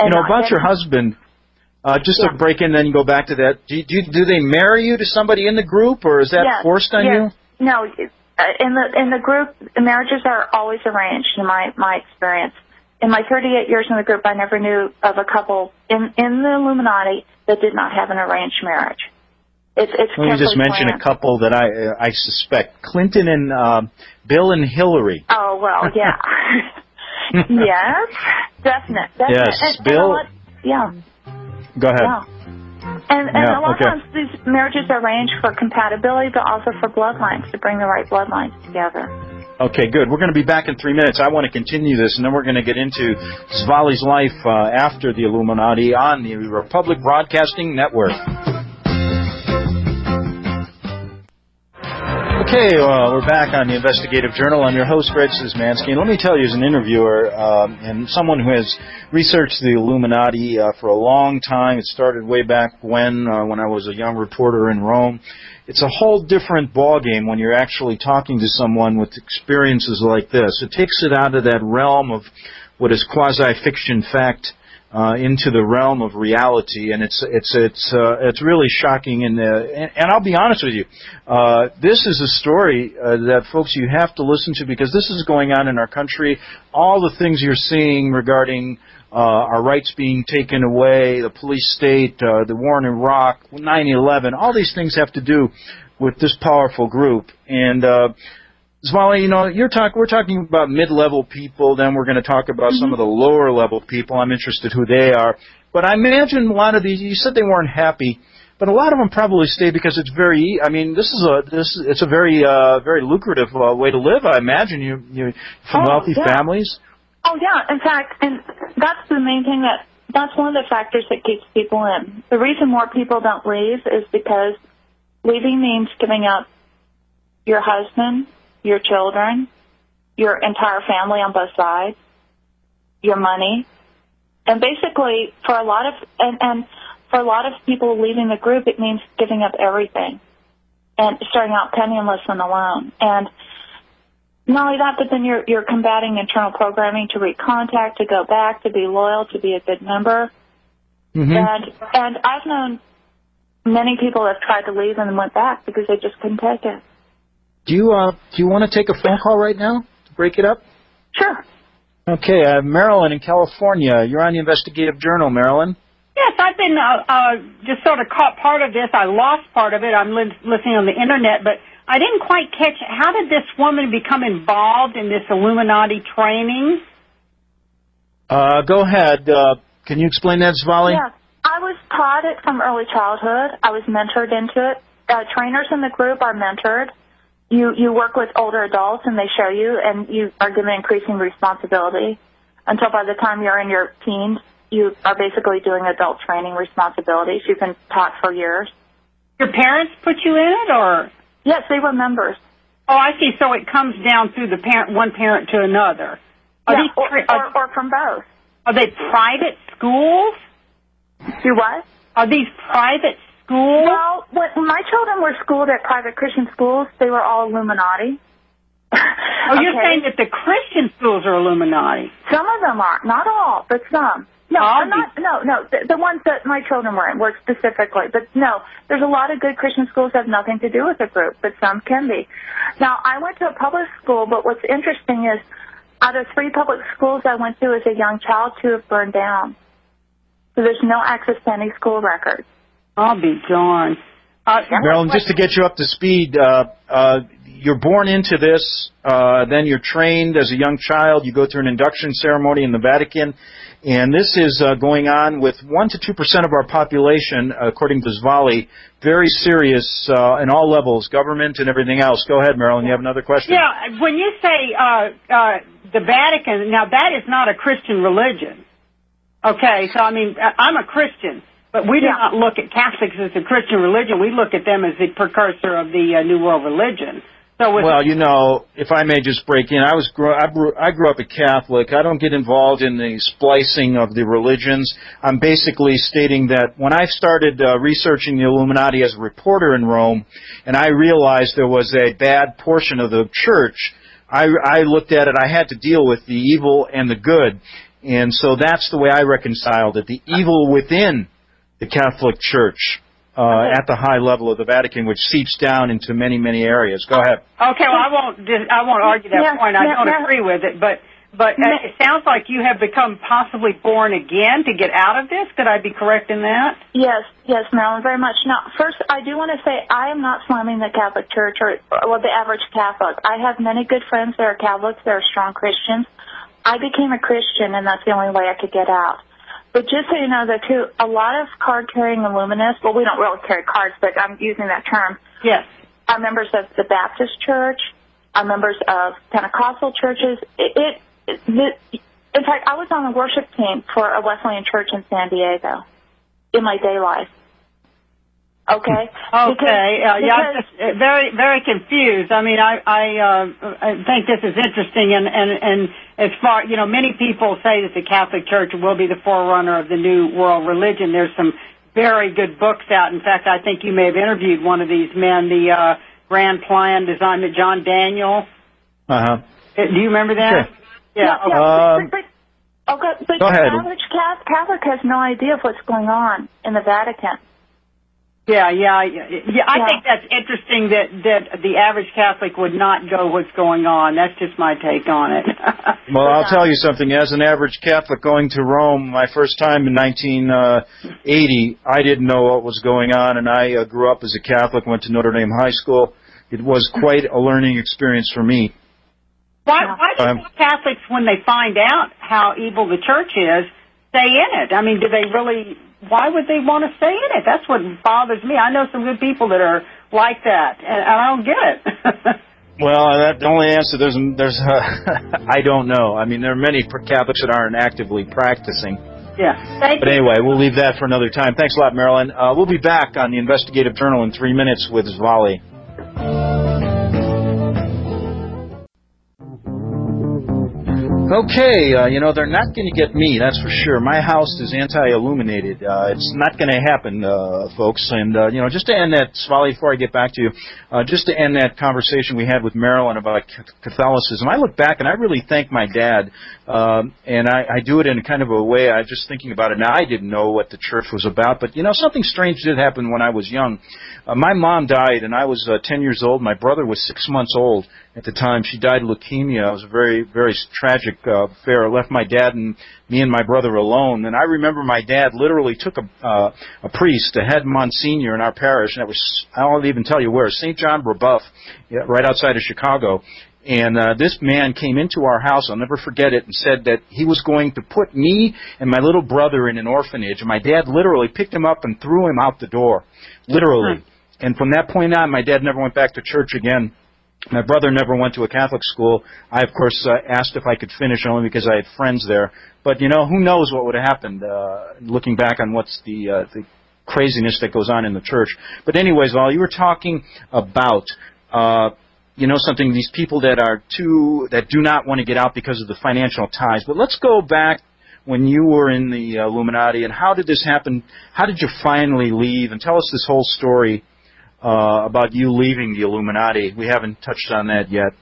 You know, about your husband, just to break in, then go back to that. Do they marry you to somebody in the group, or is that forced on you? No, in the group, marriages are always arranged. In my experience, in my 38 years in the group, I never knew of a couple in the Illuminati that did not have an arranged marriage. It's Let me just mention a couple that I suspect: Clinton and Bill and Hillary. Oh well, yeah. Yes, definite. Yes, and Bill. Go ahead. Yeah. And a lot of times these marriages are arranged for compatibility, but also for bloodlines, to bring the right bloodlines together. Okay, good. We're going to be back in 3 minutes. I want to continue this, and then we're going to get into Svali's life after the Illuminati on the Republic Broadcasting Network. Okay, we're back on the Investigative Journal. I'm your host, Greg Szymanski, and let me tell you, as an interviewer and someone who has researched the Illuminati for a long time, it started way back when I was a young reporter in Rome. It's a whole different ballgame when you're actually talking to someone with experiences like this. It takes it out of that realm of what is quasi-fiction fact into the realm of reality, and it's really shocking. And I'll be honest with you, this is a story that folks you have to listen to, because this is going on in our country. All the things you're seeing regarding our rights being taken away, the police state, the war in Iraq, 9/11, all these things have to do with this powerful group. And Svali, you know, we're talking about mid-level people, then we're going to talk about some of the lower-level people. I'm interested who they are. But I imagine a lot of these, you said they weren't happy, but a lot of them probably stay because it's very, I mean, it's a very lucrative way to live. I imagine you from wealthy families. Oh, yeah. In fact, and that's the main thing that's one of the factors that keeps people in. The reason more people don't leave is because leaving means giving up your husband, your children, your entire family on both sides, your money, and basically for a lot of people leaving the group, it means giving up everything and starting out penniless and alone. And not only that, but then you're combating internal programming to recontact, to go back, to be loyal, to be a good member. And I've known many people that have tried to leave and went back because they just couldn't take it. Do you want to take a phone call right now to break it up? Sure. Okay, Marilyn in California. You're on the Investigative Journal, Marilyn. Yes, I've been just sort of caught part of this. I lost part of it. I'm listening on the Internet, but I didn't quite catch how did this woman become involved in this Illuminati training? Go ahead. Can you explain that, Svali? Yeah, I was taught it from early childhood. I was mentored into it. Trainers in the group are mentored. You work with older adults, and they show you, and you are given increasing responsibility until by the time you're in your teens, you are basically doing adult training responsibilities. You've been taught for years. Your parents put you in it, or? Yes, they were members. Oh, I see. So it comes down through one parent to another. Or from both. Are they private schools? Do what? Are these private schools? Well, when my children were schooled at private Christian schools, they were all Illuminati. Oh, you're saying that the Christian schools are Illuminati? Some of them are. Not all, but some. No, no. The ones that my children were in were specifically. But no, there's a lot of good Christian schools that have nothing to do with the group, but some can be. Now, I went to a public school, but what's interesting is out of 3 public schools I went to as a young child, 2 have burned down. So there's no access to any school records. I'll be darned. Marilyn, just to get you up to speed, you're born into this, then you're trained as a young child. You go through an induction ceremony in the Vatican, and this is going on with 1% to 2% of our population, according to Svali. Very serious in all levels, government and everything else. Go ahead, Marilyn. You have another question? Yeah, when you say the Vatican, now that is not a Christian religion. Okay, so I mean, I'm a Christian. But we do not look at Catholics as a Christian religion. We look at them as the precursor of the New World religion. So well, you know, if I may just break in, I grew up a Catholic. I don't get involved in the splicing of the religions. I'm basically stating that when I started researching the Illuminati as a reporter in Rome, and I realized there was a bad portion of the church, I looked at it. I had to deal with the evil and the good. And so that's the way I reconciled it, the evil within the Catholic Church at the high level of the Vatican, which seeps down into many, many areas. Go ahead. Okay, well, I won't argue that point. I don't agree with it, but it sounds like you have become possibly born again to get out of this. Could I be correct in that? Yes, Marilyn, very much. Now, first, I do want to say I am not slamming the Catholic Church or the average Catholic. I have many good friends that are Catholics, that are strong Christians. I became a Christian, and that's the only way I could get out. But just so you know, though, too, a lot of card-carrying Illuminists, well, we don't really carry cards, but I'm using that term. Yes. Are members of the Baptist Church, are members of Pentecostal churches. In fact, I was on the worship team for a Wesleyan church in San Diego in my day life. Okay. I'm just very, very confused. I mean, I think this is interesting, and as far, many people say that the Catholic Church will be the forerunner of the new world religion. There's some very good books out. In fact, I think you may have interviewed one of these men, the Grand Plan designed by John Daniel. Do you remember that? Okay. Yeah. But go ahead. The average Catholic has no idea of what's going on in the Vatican. I think that's interesting that the average Catholic would not go what's going on. That's just my take on it. Well, I'll tell you something. As an average Catholic going to Rome my first time in 1980, I didn't know what was going on, and I grew up as a Catholic, went to Notre Dame High School. It was quite a learning experience for me. Why do Catholics, when they find out how evil the church is, stay in it? I mean, do they really... Why would they want to stay in it? That's what bothers me. I know some good people that are like that, and I don't get it. Well, the only answer, there's I don't know. I mean, there are many Catholics that aren't actively practicing. Yeah. But anyway, we'll leave that for another time. Thanks a lot, Marilyn. We'll be back on the Investigative Journal in 3 minutes with Svali. Okay, they're not going to get me, that's for sure. My house is anti-illuminated. It's not going to happen, folks. And, just to end that, Svali, before I get back to you, just to end that conversation we had with Marilyn about Catholicism, I look back and I really thank my dad. And I do it in kind of a way, I'm just thinking about it now. I didn't know what the church was about, but, something strange did happen when I was young. My mom died, and I was 10 years old. My brother was 6 months old at the time. She died of leukemia. It was a very, very tragic affair. It left my dad and me and my brother alone. And I remember my dad literally took a priest, a head Monsignor in our parish, and it was, I won't even tell you where, St. John Brebeuf, right outside of Chicago. And this man came into our house, I'll never forget it, and said that he was going to put me and my little brother in an orphanage. And my dad literally picked him up and threw him out the door, literally. And from that point on, my dad never went back to church again. My brother never went to a Catholic school. I, of course, asked if I could finish only because I had friends there. But, who knows what would have happened, looking back on what's the craziness that goes on in the church. But anyways, while you were talking about, something, these people that do not want to get out because of the financial ties. But let's go back when you were in the Illuminati, and how did this happen? How did you finally leave? And tell us this whole story about you leaving the Illuminati. We haven't touched on that yet.